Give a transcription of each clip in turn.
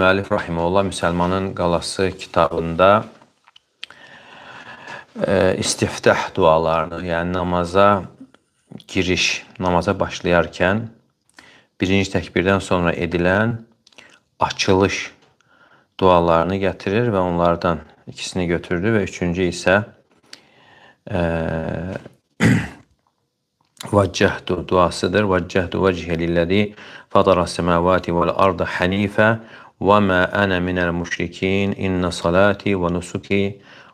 Müəllif Rahimehullah Müsəlmanın Qalası kitabında istiftah dualarını, yəni namaza giriş, namaza başlayarkən birinci təkbirdən sonra edilən açılış dualarını gətirir və onlardan ikisini götürdü və üçüncü isə Vəccəhdu duasıdır. Vəccəhdu vəchə lilləzi fataras semavati vel arda hanifə və mə ənə minəl müşrikin innə salati və nusuki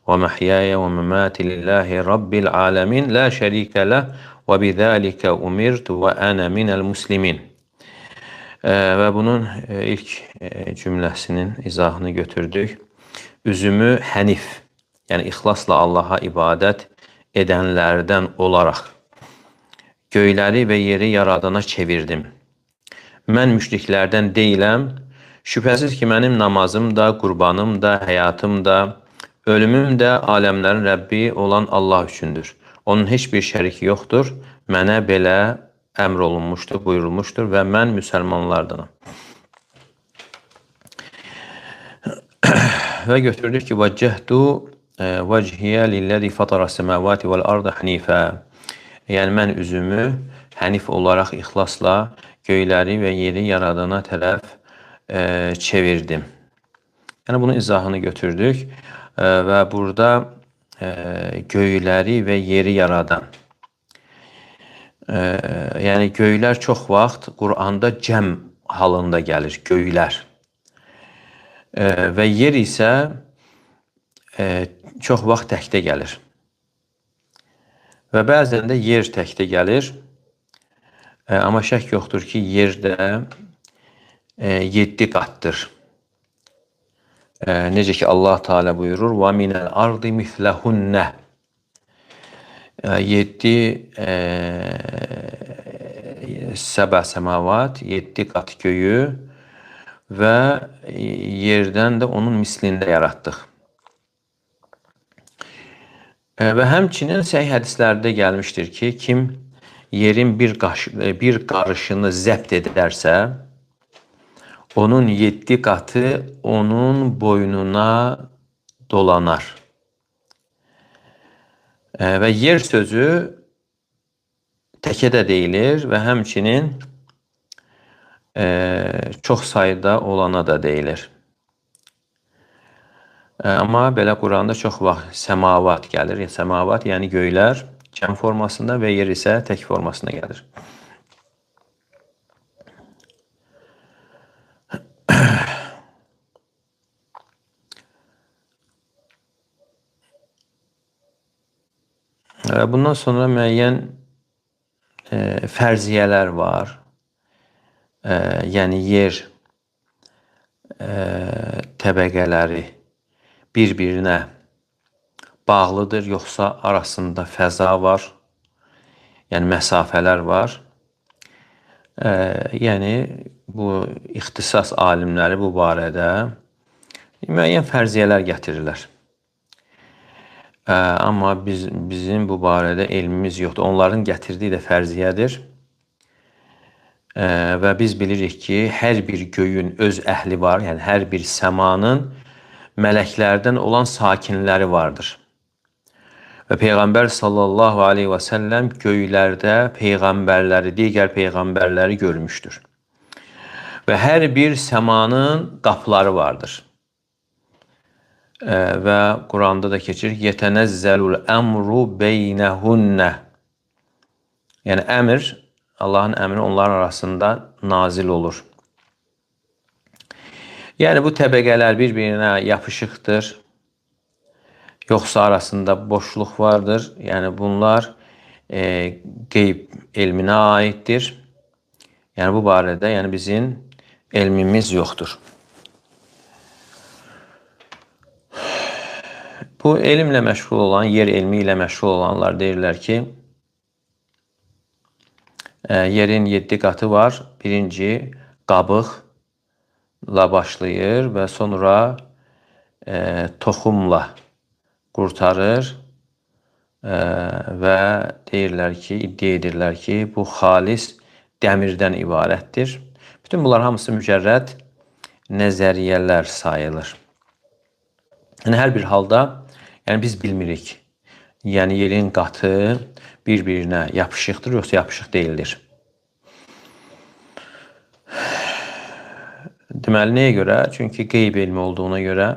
və məhyaya və məmati lillahi rabbil aləmin la şərikə ləh və bizəlikə umirtu və ənə minəl muslimin. Və bunun ilk cümləsinin izahını götürdük. Üzümü hənif, yəni ixlasla Allaha ibadət edənlərdən olaraq göyləri və yeri yaradana çevirdim. Mən müşriklərdən deyiləm. Şübhəsiz ki, mənim namazım da, qurbanım da, həyatım da, ölümüm də aləmlərin Rəbbi olan Allah üçündür. Onun heç bir şəriki yoxdur. Mənə belə əmr olunmuşdur, buyurulmuşdur və mən müsəlmanlardanam. Və götürdük ki, vəccəhdu vəchiyə lilləzi fataras semavati vel arda hanifə. Yəni, mən üzümü hənif olaraq ixlasla göyləri və yeri yaradana tərəf çevirdim. Yəni, bunun izahını götürdük və burada göyləri və yeri yaradan. Yəni, göylər çox vaxt Quranda cəm halında gəlir, göylər. Və yer isə çox vaxt təkdə gəlir. Və bəzən də yer təkdə gəlir. Amma şək yoxdur ki, yer də 7 qatdır. Necə ki, Allah Teala buyurur, وَمِنَ الْأَرْضِ مِثْلَهُنَّ 7 səbə səmavat, 7 qat göyü və yerdən də onun mislində yaratdıq. Və həmçinin səhih hədislərdə gəlmişdir ki, kim yerin bir qarışını zəbt edərsə, onun 7 qatı onun boynuna dolanar. Və yer sözü təkə də deyilir və həmçinin çox sayda olana da deyilir. Amma belə Quranda çox vaxt səmavat gəlir. Səmavat yəni göylər cəm formasında və yer isə tək formasında gəlir. Bundan sonra müəyyən fərziyyələr var. Yəni yer təbəqələri bir-birinə bağlıdır, yoxsa arasında fəza var, yəni məsafələr var. Yəni bu ixtisas alimləri bu barədə müəyyən fərziyyələr gətirirlər. Amma bizim bu barədə elmimiz yoxdur. Onların gətirdiyi də fərziyyədir. Və biz bilirik ki, hər bir göyün öz əhli var, yəni hər bir səmanın mələklərdən olan sakinləri vardır. Və Peyğəmbər sallallahu aleyhi və səlləm göylərdə peyğəmbərləri, digər peyğəmbərləri görmüşdür. Və hər bir səmanın qapıları vardır. Və Quranda da keçir, yetənəzzəlul əmru beynəhunnə. Yəni əmr, Allahın əmri onların arasında nazil olur. Yəni bu təbəqələr bir-birinə yapışıqdır, yoxsa arasında boşluq vardır. Yəni bunlar qeyb elminə aiddir. Yəni bu barədə bizim elmimiz yoxdur. Bu elmlə məşğul olan, yer elmi ilə məşğul olanlar deyirlər ki, yerin 7 qatı var. Birinci qabıqla başlayır və sonra toxumla qurtarır və deyirlər ki, iddia edirlər ki, bu xalis dəmirdən ibarətdir. Bütün bunlar hamısı mücərrəd nəzəriyyələr sayılır. Yəni hər bir halda biz bilmirik. Yəni yerin qatı bir-birinə yapışıqdır, yoxsa yapışıq deyildir. Deməli, nəyə görə? Çünki qeyb elmi olduğuna görə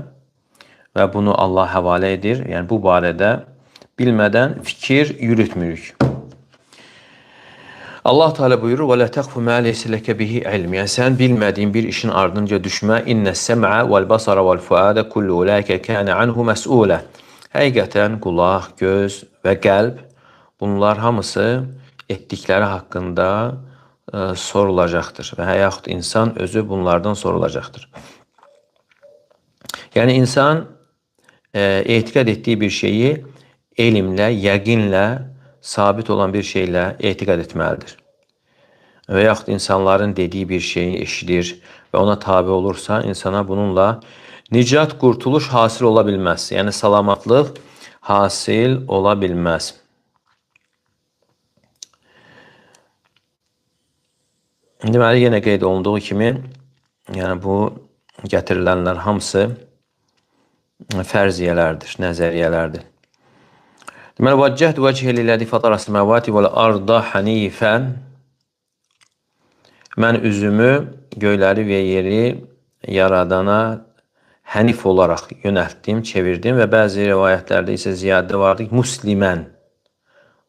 və bunu Allah həvalə edir. Yəni bu barədə bilmədən fikir yürütmürük. Allah Teala buyurur: "Və la taqfu ma laysa laka bihi ilm." Yəni sən bilmədiyin bir işin ardınca düşmə. "İnnes-sem'a vel-basara vel-fuada kullu ulaika kana anhu mas'ula." Həqiqətən qulaq, göz və qəlb bunlar hamısı etdikləri haqqında sorulacaqdır və yaxud insan özü bunlardan sorulacaqdır. Yəni insan etiqad etdiyi bir şeyi elmlə, yəqinlə, sabit olan bir şeylə etiqad etməlidir. Və yaxud insanların dediyi bir şeyi eşidir və ona tabi olursa, insana bununla nicat, qurtuluş hasil ola bilməz. Yəni salamatlıq hasil ola bilməz. Deməli, yenə qeyd olunduğu kimi, yəni bu gətirilənlər hamısı fərziyələrdir, nəzəriyyələrdir. Deməli, "Vəccəhtu vəchə lilləzi fətərəs səmavati vəl arda hanifən." Mən üzümü göyləri və yeri yaradana hənif olaraq yönəltdim, çevirdim və bəzi rivayətlərdə isə ziyadə vardı ki,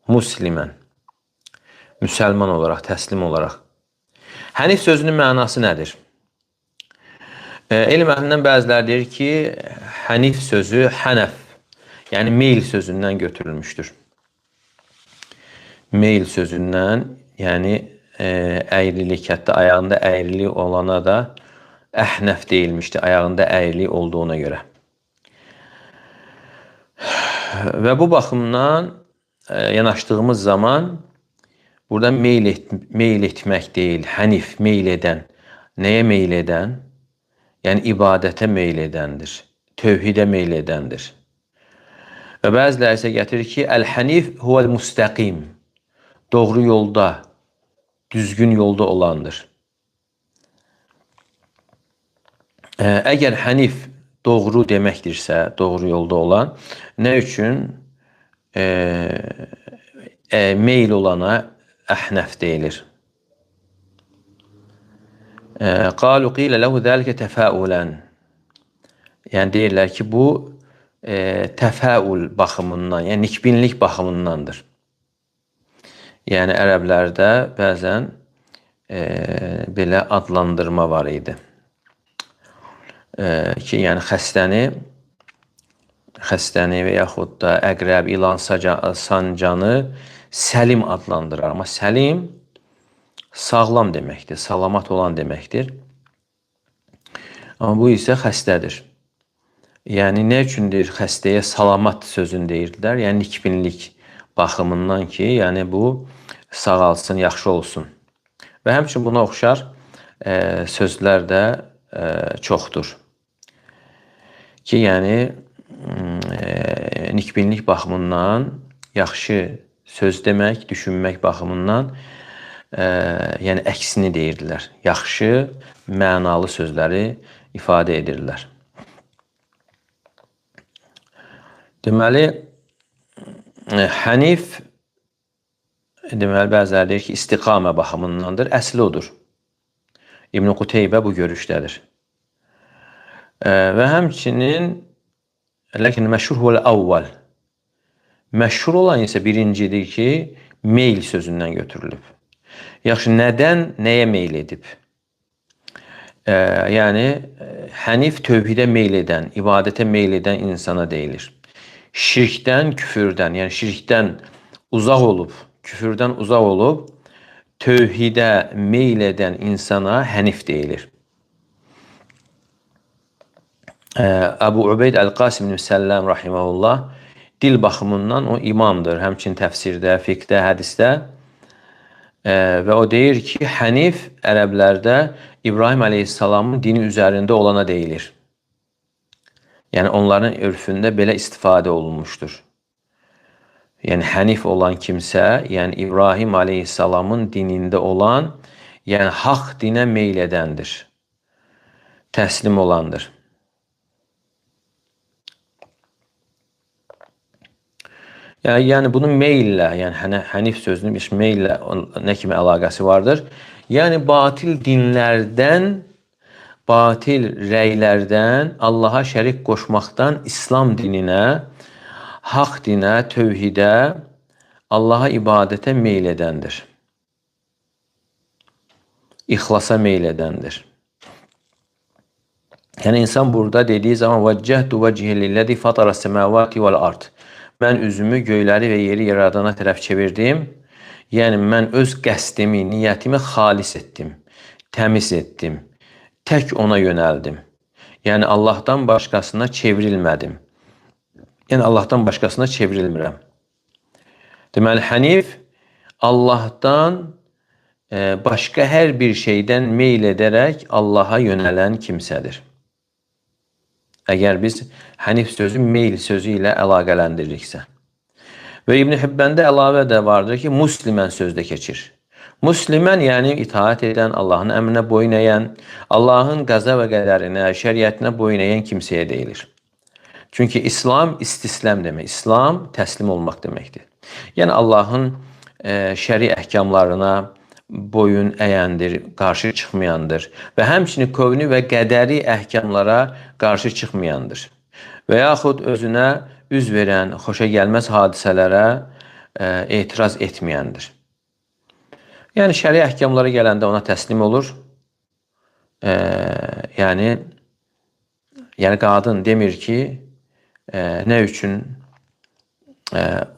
muslimən, müsəlman olaraq, təslim olaraq. Hənif sözünün mənası nədir? Elm əhlindən bəziləri deyir ki, hənif sözü hənəf, yəni meyl sözündən götürülmüşdür. Meyl sözündən, yəni əyrilik, hətta ayağında əyrilik olana da əhnəf deyilmişdi, ayağında əyrilik olduğuna görə. Və bu baxımdan yanaşdığımız zaman burada meyl etmək deyil, hənif, meyl edən. Nəyə meyl edən? Yəni ibadətə meyl edəndir, tövhidə meyl edəndir. Və bəziləri isə gətirir ki, əl-hənif huvəl-müstəqim, doğru yolda, düzgün yolda olandır. Əgər hənif doğru deməkdirsə, doğru yolda olan, nə üçün meyl olana əhnəf deyilir? Qalu qilə ləhu zəlikə təfəulən. Yəni deyirlər ki, bu təfəul baxımından, yəni nikbinlik baxımındandır. Yəni ərəblərdə bəzən belə adlandırma var idi. Ki, yəni xəstəni və yaxud da əqrəb, ilan, sancanı səlim adlandırır. Amma səlim sağlam deməkdir, salamat olan deməkdir. Amma bu isə xəstədir. Yəni nə üçündür xəstəyə salamat sözünü deyirdilər? Yəni nikbinlik baxımından ki, yəni bu sağalsın, yaxşı olsun. Və həmçinin buna oxşar sözlər də çoxdur. Ki, yəni nikbinlik baxımından yaxşı söz demək, düşünmək baxımından yəni əksini deyirdilər. Yaxşı, mənalı sözləri ifadə edirlər. Deməli, hənif, deməli, bəziləri deyir ki, istiqamə baxımındandır, əsli odur. İbn-i Quteybə bu görüşdədir. Və həmçinin, ləkin məşhur huvəl-əvvəl, məşhur olan isə birincidir ki, meyl sözündən götürülüb. Yaxşı, nədən nəyə meyl edib? Yəni, hənif tövhidə meyl edən, ibadətə meyl edən insana deyilir. Şirkdən, küfürdən, yəni şirkdən uzaq olub, küfürdən uzaq olub, tövhidə meyl edən insana hənif deyilir. Əbu Ubeyd Əl-Qasim ibn Səlləm rahiməhullah dil baxımından o imamdır, həmçinin təfsirdə, fiqdə, hədisdə. Və o deyir ki, hənif ərəblərdə İbrahim əleyhissalamın dini üzərində olana deyilir. Yəni, onların örfündə belə istifadə olunmuşdur. Yəni, hənif olan kimsə, yəni İbrahim əleyhissalamın dinində olan, yəni haqq dinə meyl edəndir. təslim olandır. Yəni bunun meyllə, yəni hənif sözünün meyllə nə kimi əlaqəsi vardır? Yəni batil dinlərdən, batil rəylərdən, Allaha şərik qoşmaqdan İslam dininə, haqq dinə, tövhidə, Allaha ibadətə meyl edəndir. İxlasa meyl edəndir. Yəni insan burada dediyi zaman vəccəhtu vəcihi lilləzi fataras semavati vel ard. Mən üzümü göyləri və yeri yaradana tərəf çevirdim. Yəni mən öz qəsdimi, niyyətimi xalis etdim, təmiz etdim. Tək ona yönəldim. Yəni Allahdan başqasına çevrilmədim. Yəni Allahdan başqasına çevrilmirəm. Deməli hənif Allahdan başqa hər bir şeydən meyl edərək Allaha yönələn kimsədir. Əgər biz hənif sözü meyl sözü ilə əlaqələndiririksə. Və İbn Hibbəndə əlavə də vardır ki, muslimən sözdə keçir. Muslimən yəni itaat edən, Allahın əmrinə boyun əyən, Allahın qəza və qədərinə, şəriətinə boyun əyən kimsəyə deyilir. Çünki İslam istisləm demək, İslam təslim olmaq deməkdir. Yəni Allahın şəri əhkamlarına boyun əyəndir, qarşı çıxmayandır və həmçinin kövni və qədəri əhkamlara qarşı çıxmayandır və yaxud özünə üz verən, xoşa gəlməz hadisələrə etiraz etməyəndir. Yəni şəri əhkamlara gələndə ona təslim olur. Yəni qadın demir ki, nə üçün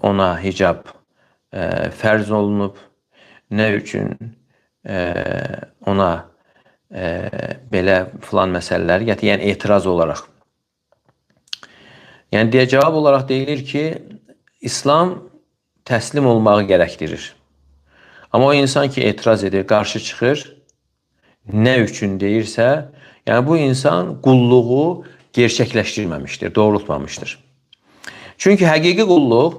ona hicab fərz olunub, nə üçün ona belə filan məsələləri gətirir, yəni etiraz olaraq. Yəni cavab olaraq deyilir ki, İslam təslim olmağı gərəkdirir. Amma o insan ki, etiraz edir, qarşı çıxır, nə üçün deyirsə, yəni bu insan qulluğu gerçəkləşdirməmişdir, doğrultmamışdır. Çünki həqiqi qulluq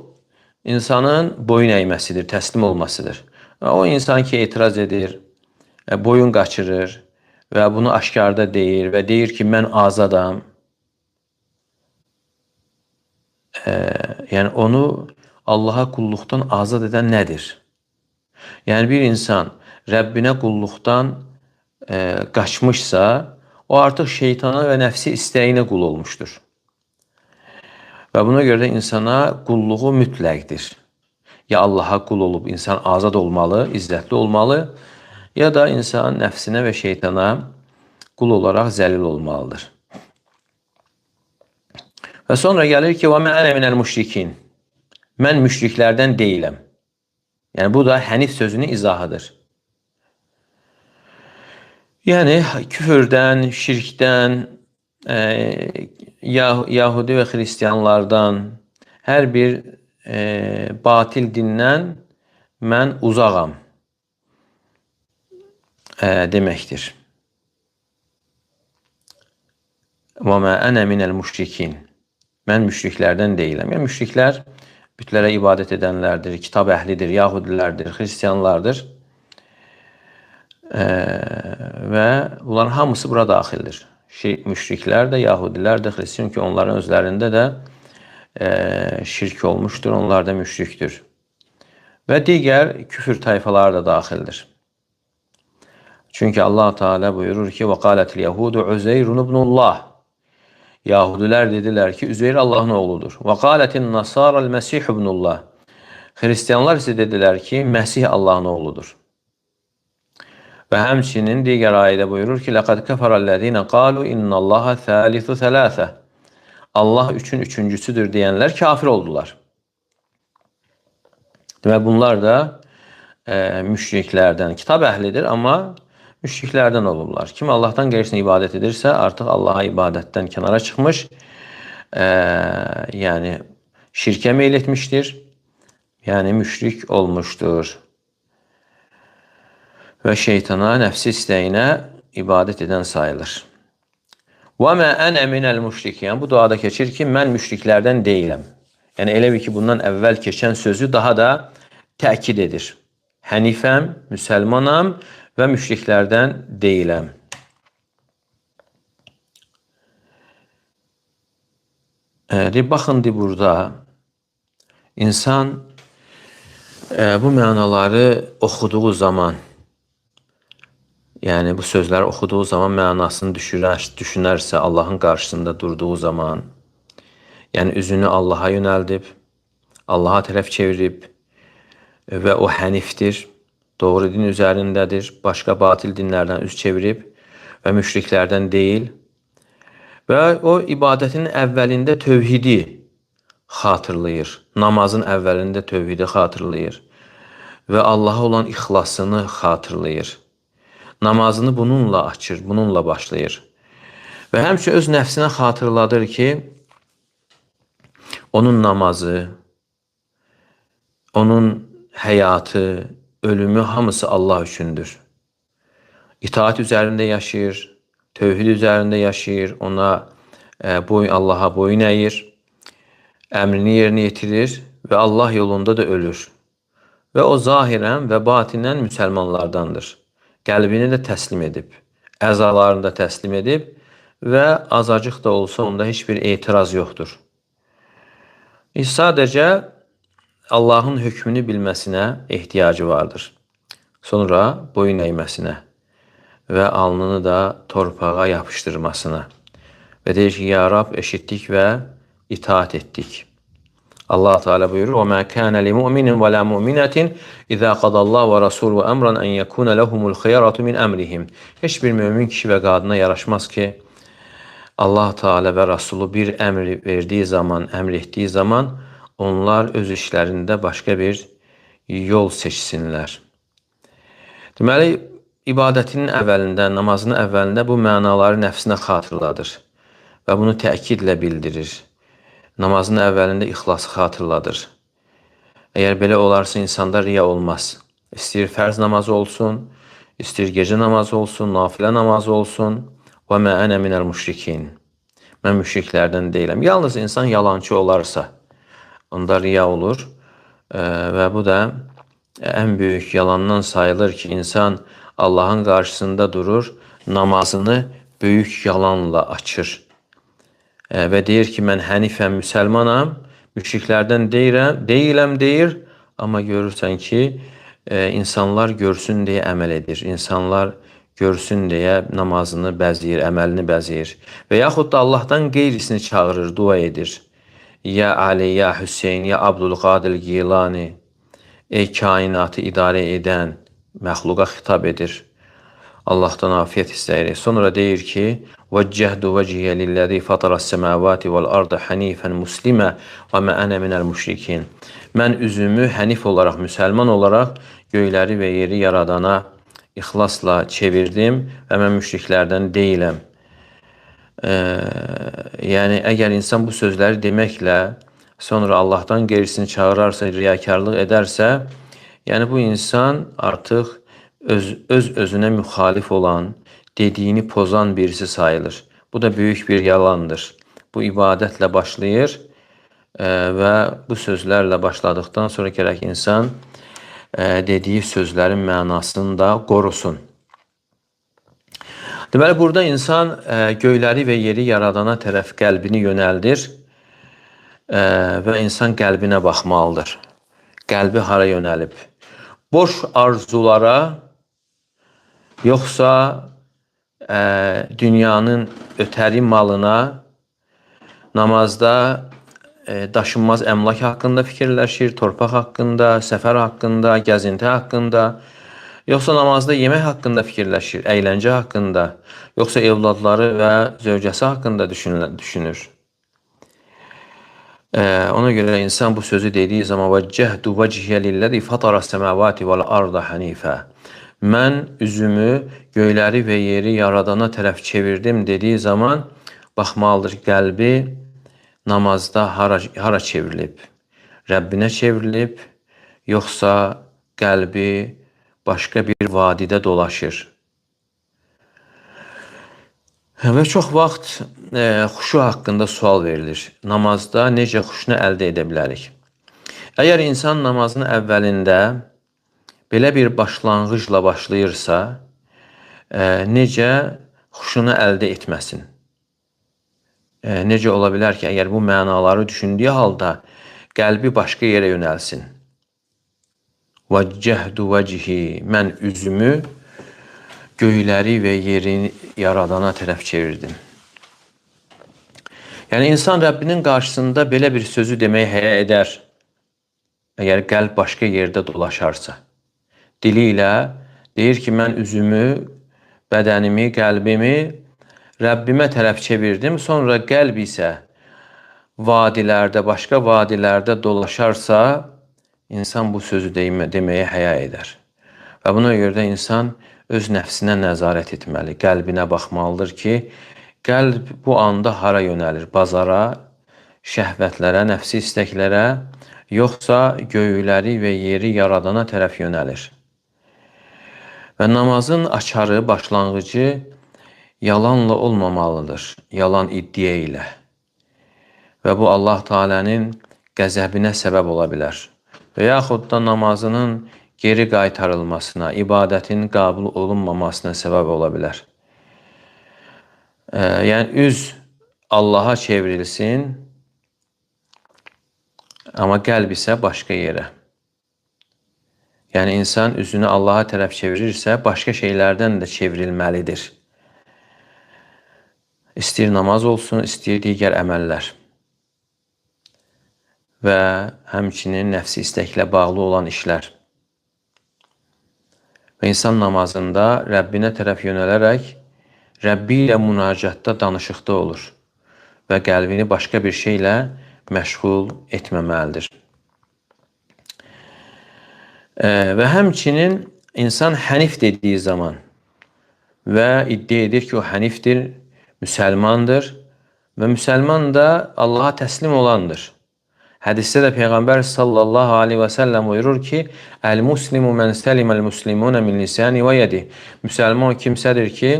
insanın boyun əyməsidir, təslim olmasıdır. O insan ki, etiraz edir, boyun qaçırır və bunu aşkarda deyir və deyir ki, mən azadam. Yəni onu Allaha qulluqdan azad edən nədir? Yəni bir insan Rəbbinə qulluqdan qaçmışsa, o artıq şeytana və nəfsi istəyinə qul olmuşdur. Və buna görə də insana qulluğu mütləqdir. Ya Allaha qul olub insan azad olmalı, izzətli olmalı, ya da insan nəfsinə və şeytana qul olaraq zəlil olmalıdır. Və sonra gəlir ki, وَمَا أَنَا مِنَ الْمُشْرِكِينَ. Mən müşriklərdən deyiləm. Yəni bu da hənif sözünün izahıdır. Yəni küfürdən, şirkdən, Yahudi və Xristiyanlardan, hər bir batil dindən mən uzağam deməkdir. وَمَا أَنَا مِنَ الْمُشْرِكِينَ. Mən müşriklərdən deyiləm. Yəni müşriklər bütlərə ibadət edənlərdir, kitab əhlidir, Yahudilərdir, Xristiyanlardır. Və bunların hamısı bura daxildir. Müşriklər də, Yahudilər də, Xristiyan ki, onların özlərində də şirk olmuşdur, onlar da müşrikdir. Və digər küfür tayfaları da daxildir. Çünki Allah Teala buyurur ki, وَقَالَتِ الْيَهُودُ عُزَيْرٌ ibn Allah. Yahudilər dedilər ki, Üzeyr Allahın oğludur. وَقَالَتِ النَّصَارَ الْمَسِيحُ ibn Allah. Xristiyanlar isə dedilər ki, Məsih Allahın oğludur. Və həmçinin digər ayədə buyurur ki, لَقَدْ كَفَرَ الَّذِينَ قَالُوا إِنَّ اللّٰهَ ثَالِثُ ثَلَاثَ. Allah üçüncüsüdür deyənlər kafir oldular. Demək bunlar da müşriklərdən, kitab əhlidir, amma müşriklərdən olurlar. Kim Allahdan qeyrisinə ibadət edirsə, artıq Allaha ibadətdən kənara çıxmış, yəni şirkə meyl etmişdir, yəni müşrik olmuşdur. Və şeytana, nəfsi istəyinə ibadət edən sayılır. وَمَا أَنَا مِنَ الْمُشْرِكِينَ. Bu duada keçir ki, mən müşriklərdən deyiləm. Yəni elə bir ki, bundan əvvəl keçən sözü daha da təkid edir. Hənifəm, müsəlmanam və müşriklərdən deyiləm. Baxın, burada insan bu mənaları oxuduğu zaman, yəni bu sözləri oxuduğu zaman mənasını düşünərsə, Allahın qarşısında durduğu zaman, yəni üzünü Allaha yönəldib, Allaha tərəf çevirib və o hənifdir, doğru din üzərindədir, başqa batil dinlərdən üz çevirib və müşriklərdən deyil və o ibadətin əvvəlində tövhidi xatırlayır, namazın əvvəlində tövhidi xatırlayır və Allaha olan ixlasını xatırlayır. Namazını bununla açır, bununla başlayır və həmçinin öz nəfsinə xatırladır ki, onun namazı, onun həyatı, ölümü hamısı Allah üçündür. İtaat üzərində yaşayır, tövhid üzərində yaşayır, Allaha boyun əyir, əmrini yerinə yetirir və Allah yolunda da ölür. Və o zahirən və batinən müsəlmanlardandır. Qəlbini də təslim edib, əzalarını da təslim edib və azacıq da olsa onda heç bir etiraz yoxdur. Sadəcə Allahın hökmünü bilməsinə ehtiyacı vardır. Sonra boyun əyməsinə və alnını da torpağa yapışdırmasına və deyir ki, ya Rab, eşitdik və itaat etdik. Allah Teala buyurur: "Və mə kânə limu'minin və lə mu'minətin izə qadallahu və rasuluhu əmran ən yekuna lehumul xiyaratu min əmrihim." Heç bir mömin kişi və qadına yaraşmaz ki, Allah Teala və Rasulu bir əmr verdiyi zaman, əmr etdiyi zaman onlar öz işlərində başqa bir yol seçsinlər. Deməli, ibadətinin əvvəlində, namazının əvvəlində bu mənaları nəfsinə xatırladır və bunu təkidlə bildirir. Namazın əvvəlində ixlası xatırladır. Əgər belə olarsa insanda riya olmaz. İstəyir fərz namazı olsun, istəyir gecə namazı olsun, nafilə namazı olsun. Və mə ənə minəl müşrikin. Mən müşriklərdən deyiləm. Yalnız insan yalancı olarsa, onda riya olur və bu da ən böyük yalandan sayılır ki, insan Allahın qarşısında durur, namazını böyük yalanla açır və deyir ki, mən hənifəm, müsəlmanam, müşriklərdən deyiləm deyir, amma görürsən ki, insanlar görsün deyə əməl edir, insanlar görsün deyə namazını bəzəyir, əməlini bəzəyir və yaxud da Allahdan qeyrisini çağırır, dua edir. Ya Ali, ya Hüseyin, ya Abdülqadir Gilani, ey kainatı idarə edən məxluqa xitab edir. Allahdan afiyet istəyirik. Sonra deyir ki, وَجَّهْدُ وَجْهِيَ لِلَّذِي فَطَرَ السَّمَاوَاتِ وَالْأَرْضَ حَنِيفًا مُسْلِمًا وَمَا أَنَا مِنَ الْمُشْرِكِينَ. Mən üzümü hənif olaraq, müsəlman olaraq göyləri və yeri yaradana ixlasla çevirdim və mən müşriklərdən deyiləm. Yəni, əgər insan bu sözləri deməklə sonra Allahdan qeyrisini çağırarsa, riyakarlıq edərsə, yəni bu insan artıq öz-özünə müxalif olan, dediyini pozan birisi sayılır. Bu da böyük bir yalandır. Bu ibadətlə başlayır və bu sözlərlə başladıqdan sonra gərək insan dediyi sözlərin mənasını da qorusun. Deməli, burada insan göyləri və yeri yaradana tərəf qəlbini yönəldir və insan qəlbinə baxmalıdır. Qəlbi hara yönəlib? Boş arzulara, yoxsa dünyanın ötəri malına, namazda daşınmaz əmlak haqqında fikirləşir, torpaq haqqında, səfər haqqında, gəzinti haqqında, yoxsa namazda yemək haqqında fikirləşir, əyləncə haqqında, yoxsa evladları və zövcəsi haqqında düşünür. Ona görə insan bu sözü dediyi zaman وَجَّهْدُ وَجْهِيَ لِلَّذِي فَطَرَ السَّمَاوَاتِ وَالْأَرْضَ حَنِيفًا. Mən üzümü göyləri və yeri yaradana tərəf çevirdim dediyi zaman baxmalıdır, qəlbi namazda hara çevrilib? Rəbbinə çevrilib, yoxsa qəlbi başqa bir vadidə dolaşır? Və çox vaxt xuşu haqqında sual verilir. Namazda necə xuşunu əldə edə bilərik? Əgər insan namazın əvvəlində belə bir başlanğıcla başlayırsa, necə xuşunu əldə etməsin? necə ola bilər ki, əgər bu mənaları düşündüyü halda qəlbi başqa yerə yönəlsin? Vəccəhdu vəcihi, mən üzümü göyləri və yeri yaradana tərəf çevirdim. Yəni, insan Rəbbinin qarşısında belə bir sözü deməyə həya edər, əgər qəlb başqa yerdə dolaşarsa. Dili ilə deyir ki, mən üzümü, bədənimi, qəlbimi Rəbbimə tərəf çevirdim, sonra qəlb isə vadilərdə, başqa vadilərdə dolaşarsa, insan bu sözü deməyə həya edər. Və buna görə də insan öz nəfsinə nəzarət etməli, qəlbinə baxmalıdır ki, qəlb bu anda hara yönəlir? Bazara, şəhvətlərə, nəfsi istəklərə, yoxsa göyləri və yeri yaradana tərəf yönəlir. Və namazın açarı, başlanğıcı yalanla olmamalıdır, yalan iddia ilə. Və bu Allah Teala'nın qəzəbinə səbəb ola bilər. Və yaxud da namazının geri qaytarılmasına, ibadətin qəbul olunmamasına səbəb ola bilər. Yəni, üz Allaha çevrilsin, amma qəlb isə başqa yerə. Yəni, insan üzünü Allaha tərəf çevirirsə, başqa şeylərdən də çevrilməlidir. İstəyir namaz olsun, istəyir digər əməllər. Və həmçinin nəfsi istəklə bağlı olan işlər. Və insan namazında Rəbbinə tərəf yönələrək, Rəbbi ilə münacatda danışıqda olur və qəlbini başqa bir şeylə məşğul etməməlidir. Və həmçinin insan hənif dediyi zaman və iddia edir ki, o hənifdir, müsəlmandır və müsəlman da Allaha təslim olandır. Hədisdə də Peyğəmbər sallallahu aleyhi və səlləm buyurur ki, Əl-muslimu mən səliməl-muslimunə min lisani və yedi. Müsəlman o kimsədir ki,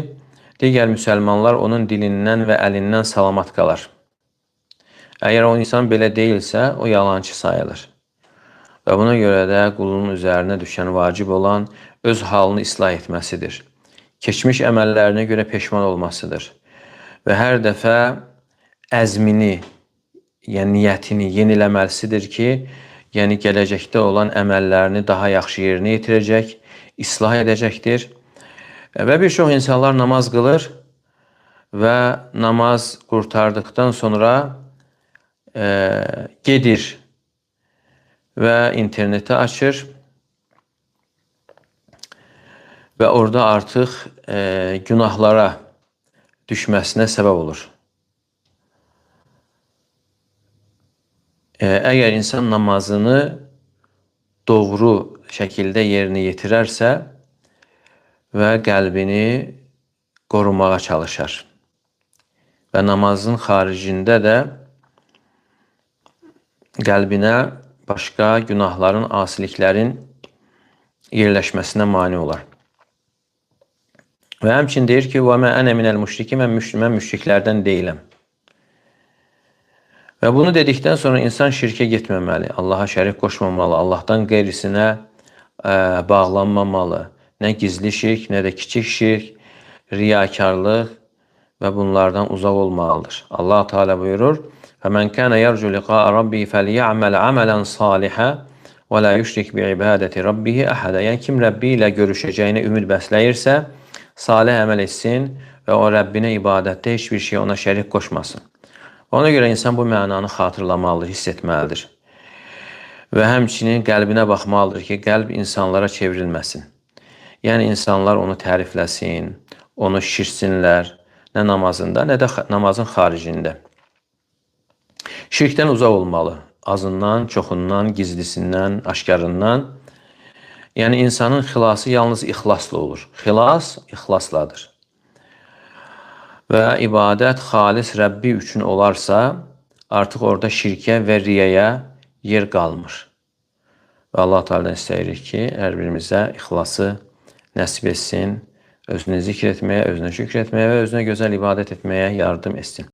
digər müsəlmanlar onun dilindən və əlindən salamat qalar. Əgər o insan belə deyilsə, o yalancı sayılır. Və buna görə də qulun üzərinə düşən vacib olan öz halını islah etməsidir. Keçmiş əməllərinə görə peşman olmasıdır. Və hər dəfə əzmini, yəni niyyətini yeniləməlisidir ki, yəni gələcəkdə olan əməllərini daha yaxşı yerinə yetirəcək, islah edəcəkdir. Və bir çox insanlar namaz qılır və namaz qurtardıqdan sonra gedir və interneti açır və orada artıq günahlara düşməsinə səbəb olur. Əgər insan namazını doğru şəkildə yerinə yetirərsə və qəlbini qorumağa çalışar və namazın xaricində də qəlbinə başqa günahların, asiliklərin yerləşməsinə mane olar. Və həmçin deyir ki, وَمَا أَنَا مِنَ الْمُشْرِكِ mən müşriklərdən deyiləm. Və bunu dedikdən sonra insan şirkə getməməli, Allaha şərik qoşmamalı, Allahdan qeyrisinə bağlanmamalı. Nə gizli şirk, nə də kiçik şirk, riyakarlıq və bunlardan uzaq olmalıdır. Allah Teala buyurur, فَمَنْ كَانَ يَرْجُ لِقَاءَ رَبِّهِ فَلْيَعْمَلْ عَمَلًا صَالِحًا وَلَا يُشْرِكْ بِعِبَادَةِ رَبِّهِ أَحَدًا. Yəni, kim Rəbbi ilə görüşəcəyinə ümid bəsləyirsə, salih əməl etsin və o Rəbbinə ibadətdə heç bir şey ona şərik qoşmasın. Ona görə insan bu mənanı xatırlamalıdır, hiss etməlidir. Və həmçinin qəlbinə baxmalıdır ki, qəlb insanlara çevrilməsin. Yəni, insanlar onu tərifləsin, onu şişirsinlər, nə namazında, nə də namazın xaricində. Şirkdən uzaq olmalı, azından, çoxundan, gizlisindən, aşkarından. Yəni, insanın xilası yalnız ixlasla olur. Xilas, ixlasladır. Və ibadət xalis Rəbbi üçün olarsa, artıq orada şirkə və riyaya yer qalmır. Və Allah Teala'dan istəyirik ki, hər birimizə ixlası nəsib etsin, özünü zikr etməyə, özünə şükr etməyə və özünə gözəl ibadət etməyə yardım etsin.